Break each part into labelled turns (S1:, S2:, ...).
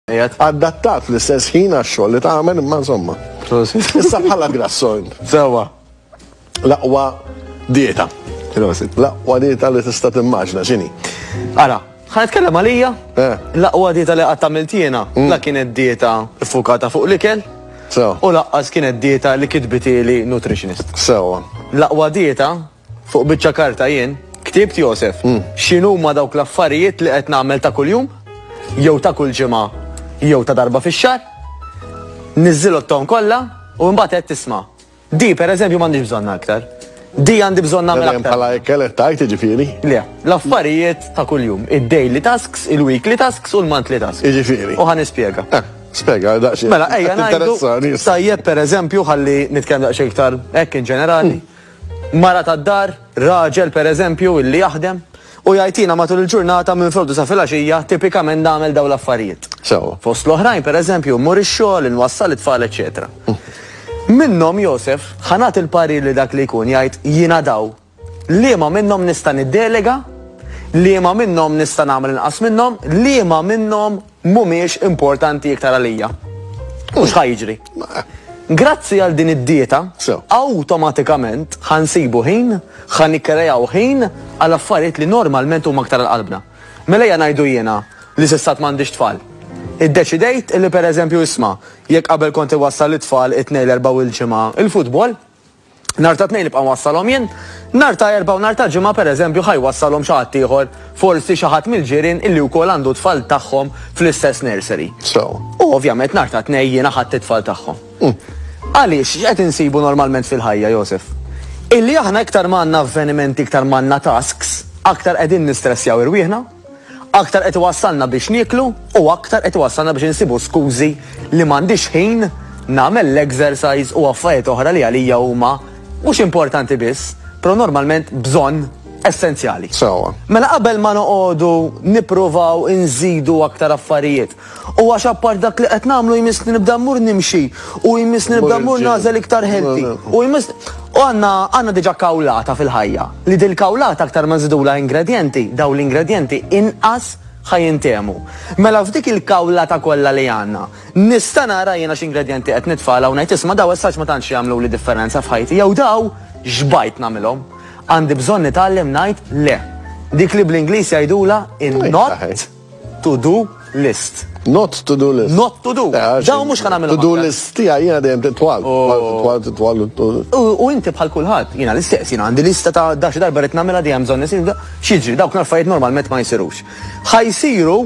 S1: Adattat l-istess ħin għax-xogħol li tagħmel imma insomma. Issa bħala grasson.
S2: Sewa.
S1: L-aqwa dieta. L-aqwa dieta li tista' timmaġna x'inhi.
S2: Ara, ħanitkellem għalija. L-aqwa dieta li qatt għamilt jiena la kienet dieta ffukata fuq l-ikel. U laqqas kienet dieta li kitbitieli nutritionist.
S1: Sewa.
S2: L-aqwa dieta fuq biċċa karta jien ktibt Josef x'inhuma dawk l-affarijiet li qed nagħmel ta' kuljum jew ta' kull ġimgħa jew ta' darba fix-xahar, niżżilhom kollha u mbagħad qed tisma'. Di pereżempju m'għandix bżonna aktar. Di għandi bżonn nagħmel aktar.
S1: Bħala ekkel tajt jiġifieri.
S2: Le, l-affarijiet ta' kuljum, id-daily tasks, il-weekly tasks u l-monthly tasks.
S1: Jiġifieri.
S2: U ħanispjega.
S1: Spjega daqsxejn.
S2: Mela ejja ngħidu tajjeb pereżempju ħalli nitkellem daqsxejn iktar hekk in ġenerali. Mara tad-dar, raġel pereżempju illi jaħdem u jgħidina matul il-ġurnata minn frodu sa filgħaxija tipikament nagħmel dawn l-affarijiet. Fost l-oħrajn pereżempju mmur ix-xogħol, inwassal it-tfal, eċetera. Minnhom Josef ħanat il-parir li dak li jkun jgħid jiena daw liema minnhom nista' niddelega, liema minnhom nista' nagħmel inqas minnhom, liema minnhom mhumiex importanti iktar għalija. U x'ħajġri? Grazzi għal din id-dieta, awtomatikament ħansibu ħin, ħanikrejaw ħin għal affarijiet li normalment huma aktar għal-qalbna. Mela ngħidu jiena li s'issat m'għandix tfal. Iddeċidejt illi pereżempju isma' jekk qabel kont iwassal it-tfal it-tnejn l-erba' u l-ġimgħa il-futbol, nhar ta' tnejn nibqa' nwassalhom jien, nhar ta' erba' u nhar ta' ġimgħa pereżempju ħajwassalhom xi ħadd ieħor, forsi xi ħadd mill-ġirien illi wkoll għandu tfal tagħhom fl-istess nursery. U ovvjament nhar ta' tnejn jiena ħadd it-tfal tagħhom. Għaliex x'qed insibu normalment fil-ħajja, Josef? Illi aħna iktar m'għandna avvenimenti, iktar m'għandna tasks, aktar qegħdin nistressjaw irwieħna, aktar qed iwassalna biex nieklu u aktar qed iwassalna biex insibu skużi li m'għandix ħin nagħmel l-exercise u affarijiet oħra li għalija huma mhux importanti biss, però normalment bżonn essenzjali. Mela qabel ma noqogħdu nippruvaw inżidu aktar affarijiet. U għax apart dak li qed nagħmlu jmissni nibda mmur nimxi u jmissni nibda mmur nażel iktar healthy. U għandna diġà kawlata fil-ħajja. Li dil-kawlata aktar ma nżidula ingredjenti, daw l-ingredjenti inqas ħajintemu. Mela f'dik il-kawlata kollha li għandna, nista' nara jiena x'ingredjenti qed nitfala u ngħid isma' daw issa ma tantx jagħmlu li differenza f'ħajti jew daw x'bajt nagħmilhom. Għandi bżonn nitgħallem ngħid le. Dik li bl-Ingliż jgħidula in-not to do list.
S1: Not to do list.
S2: Not to do. Daw mhux ħanagħmilhom.
S1: To do list tiegħi jiena dejjem titwal.
S2: U inti bħal kulħadd, jiena l-istess, jiena għandi lista ta' daxi darba rid nagħmilha dejjem bżonn isir x'jiġri dawk l-affarijiet normalment ma jsirux. Ħajsiru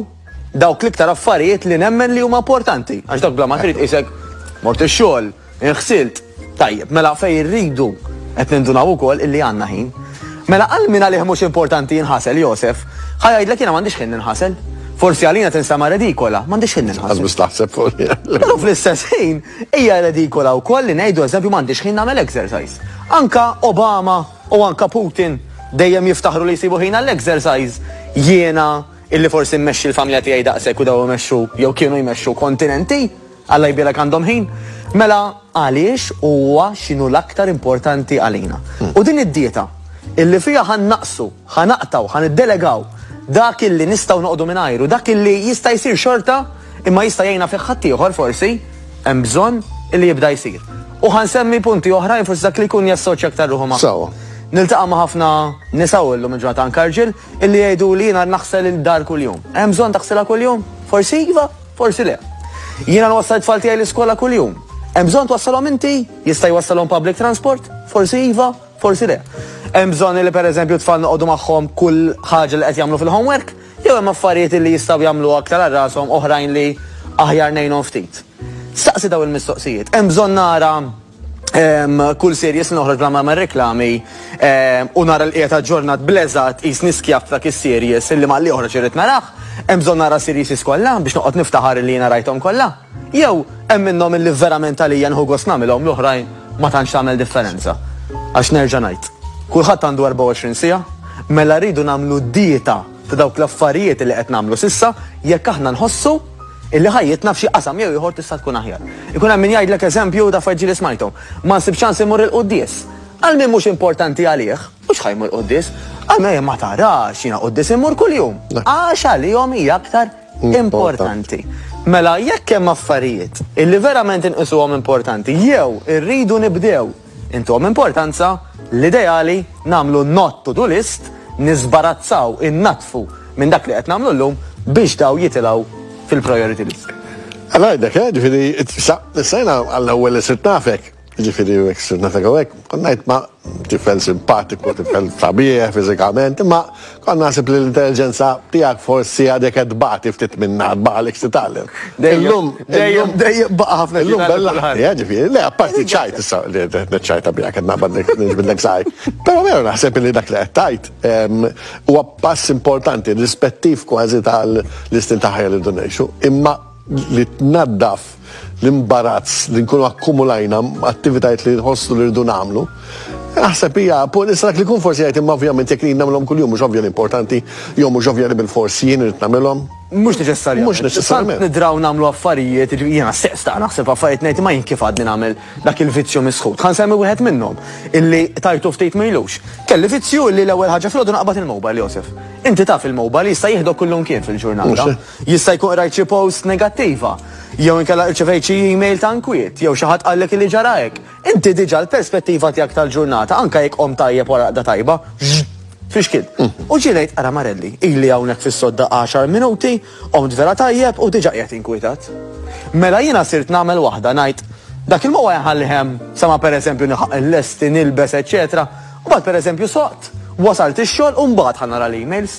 S2: dawk l-iktar affarijiet li nemmen li huma importanti. Għax dawk bla ma trid qisek mort ix-xogħol, inħsilt, tajjeb, mela fejn irridu qed nindunaw ukoll illi għandna ħin. Mela għal min għalih mhux importanti jinħasel Josef, ħajajdlek jiena m'għandix ħin ninħasel. Forsi għalina tinsama redikola, m'għandix ħin ninħasel.
S1: Għazbis taħseb fuq.
S2: Però fl-istess ħin hija redikola wkoll li ngħidu eżempju m'għandix ħin nagħmel exercise. Anka Obama u anka Putin dejjem jiftaħru li jsibu ħin għall-exercise. Jiena illi forsi mmexxi l-familja tiegħi daqshekk u daw imexxu jew kienu jmexxu kontinenti Alla jbielek għandhom ħin. Mela għaliex huwa x'inhu l-aktar importanti għalina. U din id-dieta illi fiha ħannaqsu, ħanaqtaw, ħaniddelegaw dak illi nistgħu noqogħdu mingħajru, dak illi jista' jsir xorta imma jista' jgħinna fih ħadd ieħor forsi hemm bżonn illi jibda jsir. U ħansemmi punti oħrajn forsi dak li jkun jassoċja aktar ruħu magħhom. Niltaqa' ma' ħafna nisa illum il-ġurnata anke irġiel illi jgħidu li jiena naħsel il-dar kuljum. Hemm bżonn taħsilha kuljum? Forsi iva, forsi le. Jiena nwassal it-tfal tiegħi l-iskola kuljum. Hemm bżonn twassalhom inti? Jista' jwassalhom public transport? Forsi iva, forsi le. Hemm bżonn li pereżempju tfal noqogħdu magħhom kull ħaġa li qed jagħmlu fil-homework? Jew hemm affarijiet li jistgħu jagħmlu aktar għal rashom oħrajn li aħjar ngħinhom ftit. Staqsi daw il-mistoqsijiet. Hemm bżonn nara kull serjes noħroġ bla ma' reklami u nara l-qiegħed ġurnat bleżat qis niskjaf dak is-serjes illi ma li oħroġ irid narah. Hemm bżonn nara serjes kollha biex noqgħod niftaħar li jiena rajthom kollha. Jew hemm minnhom illi verament għalija nħu gost nagħmilhom l-oħrajn ma tantx tagħmel differenza. Għax nerġa' ngħid. Kulħadd għandu 24 siegħa, mela rridu nagħmlu dieta ta' dawk l-affarijiet li qed nagħmlu s'issa jekk aħna nħossu illi ħajjitna f'xi qasam jew ieħor tista' tkun aħjar. Ikun hemm min jgħidlek eżempju ta' faġġi li smajthom. Ma nsib ċans imur il-quddies. Għal min mhux importanti għalih, mhux ħajmur il-quddies, għal min ma tarax jiena quddies imur kuljum. Għax għalihom hija aktar importanti. Mela jekk hemm affarijiet illi verament inqisuhom importanti jew irridu nibdew intuhom importanza, l-ideali nagħmlu not to do list, nisbarazzaw innatfu minn dak li qed nagħmlu llum biex daw jitilgħu fil-priority list.
S1: Għalajdek, ġifiri, s-sajna għall-ewwel li sirt nafek, ġifiri u għek sirt nafek u għek, konnajt ma tifel simpatiku, tifel sabiħ, fizikament, ma konna nasib li l-intelligenza tijak forsi għadek għedbati ftit minna għadbaqalek s-titallem. Dejjem
S2: baqa ħafna
S1: illum bella ġifiri, le, apparti ċajt, ċajt għabijak għednabadnek nġbillek saj. Pero veru naħseb li dak li għettajt, u għapass importanti, rispettiv kważi tal-listin taħħa li donejxu, imma li t-naddaf l-imbarazz li nkunu akkumulajna attivitajiet li nħossu li rridu nagħmlu. Naħseb hija nisrak li kun forsi jgħid imma ovvjament jekk nagħmluhom kuljum mhux ovvja importanti, jew mhux ovvja li bil-forsi jien irid nagħmilhom.
S2: Mhux neċessarjament.
S1: Mhux neċessarjament.
S2: Nidraw nagħmlu affarijiet, jiena stess naħseb affarijiet ngħid ma jien kif għadni nagħmel dak il-vizzju misħud. Ħansemmi wieħed minnhom illi tajtu ftit mejlux. Kelli vizzju li l-ewwel ħaġa fl-għodu naqbad il-mobile Josef. Inti taf il-mobile jista' jieħdok kullum kien fil-ġurnata. Jista' jkun rajt xi post negattiva, jew inkella rċevejt xi email ta' nkwiet, jew xi ħadd qallek li ġarajek. Inti diġà l-perspettiva tiegħek tal-ġurnata anke jekk qom tajjeb wara qda tajba, fixkid. U ġilejt ara Marelli, illi hawnhekk fis-sodda 10 minuti, qomt vera tajjeb u diġà qiegħed inkwitat. Mela jiena sirt nagħmel waħda ngħid dak il-mowa jaħallihem sama pereżempju nħaq il-lesti nilbes eċetera, u bad pereżempju soqt. Wasalt ix-xogħol u mbagħad ħanara l-emails.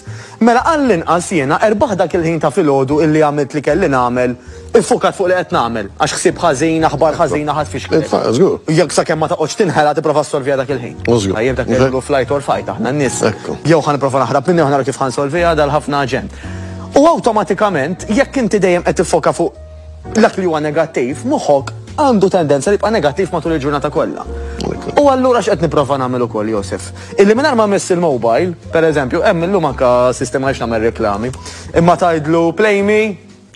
S2: Mela għall-inqas jiena erbaħ dak il-ħin ta' filgħodu illi għamilt li kelli nagħmel, iffukat fuq li qed nagħmel għax ħsieb ħażin, aħbar ħażina ħadd fix kien.
S1: Żgur.
S2: Jekk sakemm ma taqgħodx tinħela tipprova ssolvija dak il-ħin. Tajjeb dak ngħidu flight or fight aħna n-nies. Jew ħanipprova naħrab minni u nara kif ħansolvija dal ħafna aġent. U awtomatikament jekk inti dejjem qed tiffoka fuq dak li huwa negattiv, moħħok għandu tendenza li jibqa' negattiv matul il-ġurnata kollha. U allura x'qed nipprova nagħmel ukoll Josef. Illi mingħajr ma mess il-mobile, pereżempju, hemm illum anke sistema għax nagħmel reklami, imma tgħidlu play me,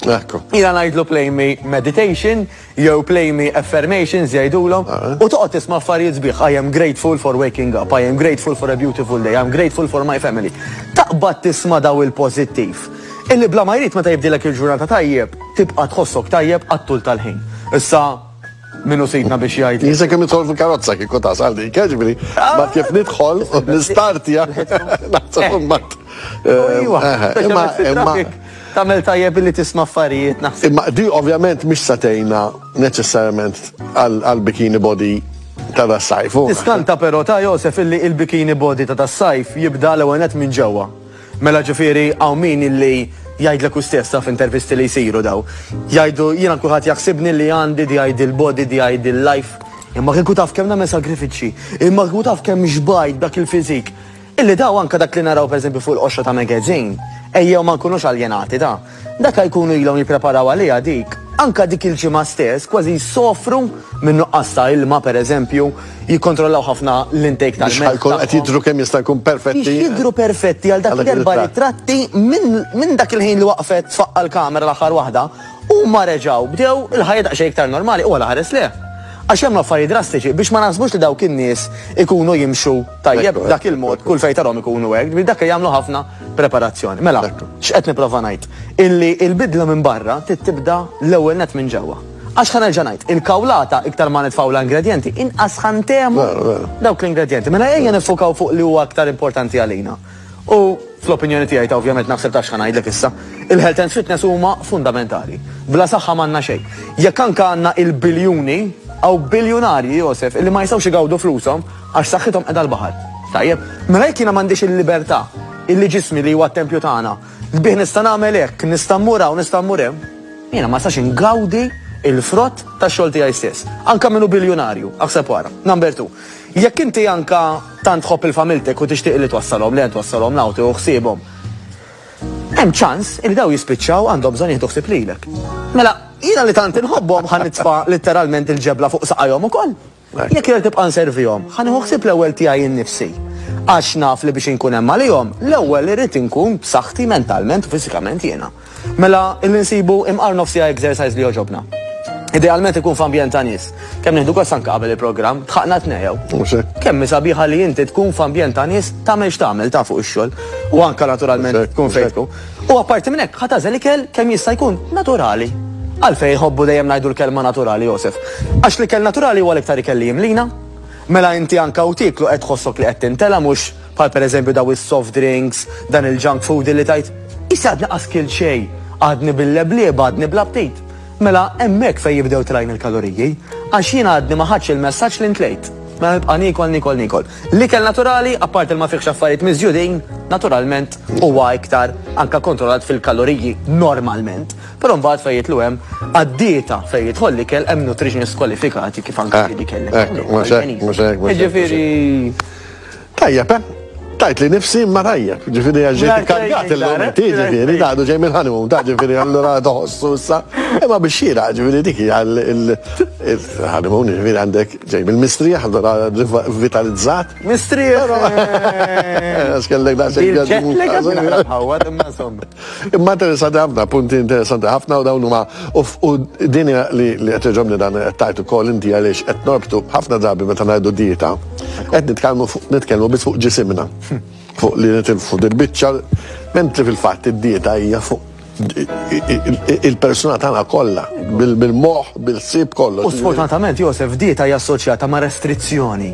S2: jiena ngħidlu play me meditation, jew play me affirmations jgħidulhom, u toqgħod tisma' affarijiet sbieħ. I am grateful for waking up, I am grateful for a beautiful day, I am grateful for my family. Taqbad tisma' daw il-pożittiv. Illi bla ma jrid meta jibdilek il-ġurnata tajjeb, tibqa' tħossok tajjeb għat-tul tal-ħin. Issa minnu sejtna biex jgħid.
S1: Jisa kemm idħol fil-karozza kieku tasal dik, ġifieri, ma kif nidħol nistartja naħseb imbagħad.
S2: Imma tagħmel tajjeb li tisma' affarijiet naħseb.
S1: Imma di ovvjament mhix satejna neċessarjament għall-bikini body ta' das-sajf.
S2: Tiskanta però ta' Josef illi il-bikini body ta' das-sajf jibda l-ewwel min ġewwa. Mela ġifieri hawn min illi jgħidlek u stessa f'intervisti li jsiru daw. Jgħidu jiena kulħadd jaħsibni li għandi di għajdi l-body, di għajdi l-life. Imma kieku taf kemm nagħmel sagrifiċċji, imma kieku taf kemm xbajt dak il-fiżik. Illi daw anke dak li naraw pereżempju fuq il-qoxra ta' magazzin, ejjew ma nkunux aljenati da. Dak jkunu ilhom jippreparaw għaliha dik. Anka dik il-ġimgħa stess kważi jsofru minn nuqqas ta' ilma pereżempju, jikkontrollaw ħafna l-intake tal-mel.
S1: Qed jidhru kemm jista' jkun perfetti.
S2: Jidhru perfetti għal dak l-erba' ritratti minn dak il-ħin li waqfet tfaqqa l-kamera l-aħħar waħda u ma reġgħu bdew il-ħajja daqsxejn iktar normali u għala ħares leh. Għax hemm affarijiet drastiċi biex ma naħsbux li dawk in-nies ikunu jimxu tajjeb dak il-mod kull fejn tarhom ikunu hekk, dak jagħmlu ħafna preparazzjoni. Mela, x'qed nipprova ngħid? Illi l-bidla minn barra tibda l-ewwel net minn ġewwa. Għax ħanerġa' ngħid, il-kawlata iktar ma nitfgħu l-ingredjenti inqas ħantemu dawk l-ingredjenti. Mela ejja nifukaw fuq li huwa aktar importanti għalina. U fl-opinjoni tiegħi ta' ovvjament naħseb ta' x'ħanajdlek issa, il-health and fitness huma fundamentali. Bla saħħa m'għandna xejn. Jekk anke għandna il-biljuni għaw biljonari Josef illi ma jistgħux igawdu flushom għax saħħithom qiegħda l-baħar. Tajjeb, mela jekk jiena m'għandix il-libertà illi ġismi li huwa t-tempju tagħna, bih nista' nagħmel hekk, nista' mmur hawn, nista' mmur hemm, jiena ma stax ingawdi il-frott tax-xogħol tiegħi stess. Anke minnu biljonarju, aħseb wara. Number 2. Jekk inti anke tant tħobb il-familtek u tixtieq li twassalhom li twassalhom nawti u ħsiebhom, hemm ċans li daw jispiċċaw għandhom bżonn jieħdu ħsieb lilek. Mela, jiena li tant inħobbhom ħan nitfa' letteralment il-ġebla fuq saqajhom ukoll. Jekk irid tibqa' nservihom, ħan ħsieb l-ewwel tiegħi innifsi. Għax naf li biex inkun hemm għalihom, l-ewwel irid inkun b'saħħti mentalment u fiżikament jiena. Mela il-insibu imqar nofsija exercise li joġobna. Idealment ikun f'ambjent ta' nies. Kemm nieħdu gost anke qabel il-programm, tħaqna tnejjew. Kemm sabiħa li inti tkun f'ambjent ta' nies tagħmel x'tagħmel ta' fuq ix-xogħol u anke naturalment tkun fejn tkun. U apparti minn hekk ħatażel ikel kemm jista' jkun naturali. Għalfej jħobbu dejjem ngħidu l-kelma naturali, Josef. Għax li kell naturali huwa l-iktar ikelli jimlina. Mela inti anka utiklu qed tħossok li qed tintela mhux bħal pereżempju daw is-soft drinks, dan il-junk food li tajt. Issa għadni qaskil xejn, għadni bil-leblieb, għadni bl-aptit. Mela hemmhekk fejn jibdew trajn il-kaloriji, għax jien għadni ma ħadx il-messaġġ li ntlejt. Ma nibqa' nikol. L-ikel naturali, apart il ma fiħx affarijiet miżjudin, naturalment huwa iktar anka kontrollat fil-kaloriji normalment. Però mbagħad fejn jitlu hemm għad-dieta fejn jidħol l-ikel hemm nutritionist kwalifikati kif anke li kellek. Ġifieri.
S1: Tajjeb, tajt li nifsi imma tajjeb. Ġifieri ġejt kargat il-moment, ġifieri għadu ġej mill-ħanimum, ġifieri allura toħossu issa. Imma biex xira, ġifieri dik il-ħanimum, ġifieri għandek ġej mill-mistrija, allura vitalizzat.
S2: Mistrija!
S1: Skellek imma interessanti ħafna, punti interessanti ħafna u dawn huma u dinja li qed iġobni dan tajt ukoll inti għaliex qed norbtu ħafna drabi meta ngħidu dieta. Qed nitkellmu biss fuq ġisimna. Fuq li nitilfu dil-biċċa, mentri fil-fatt id-dieta hija fuq il-persuna tagħna kollha, bil-moħħ, bil-sib kollu.
S2: U sfortunatament, Josef, dieta hija assoċjata ma' restrizzjoni.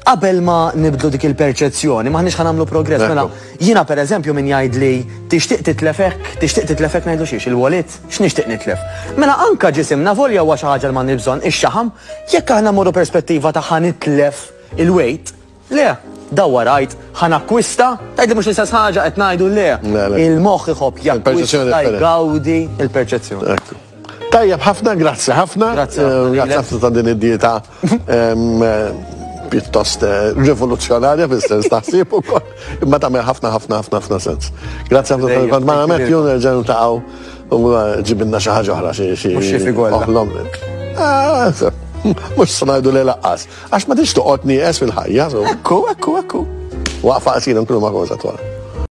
S2: Qabel ma nibdu dik il-perċezzjoni, maħniex ħanamlu progress. Mela, jiena pereżempju min jgħid li tixtieq titlefek ngħidu xiex il-walit, x'nixtieq nitlef. Mela anka ġisimna volja huwa xi ħaġa li ma nibżonn ix-xaħam, jekk aħna morru perspettiva ta' ħanitlef il-weight, le, dawwa rajt, ħanakwista, tgħidli mhux l-istess ħaġa qed ngħidu le. Il-moħħ iħobb jakkwista jgawdi il-perċezzjoni.
S1: Tajjeb ħafna, grazzi ħafna. Grazzi ħafna ta' din id-dieta pjuttost rivoluzzjonarja fil-sens taħsib ukoll, imma tagħmel ħafna sens. Grazzi ħafna tal-kont ma' Matthew nerġgħu taqgħu u ġibinna xi ħaġa oħra xi oħlom. Mhux se ngħidu li laqqas, għax ma tix toqgħod nieqes fil-ħajja.
S2: Ekku.
S1: Waqfa qasira nkunu ma' koża twala.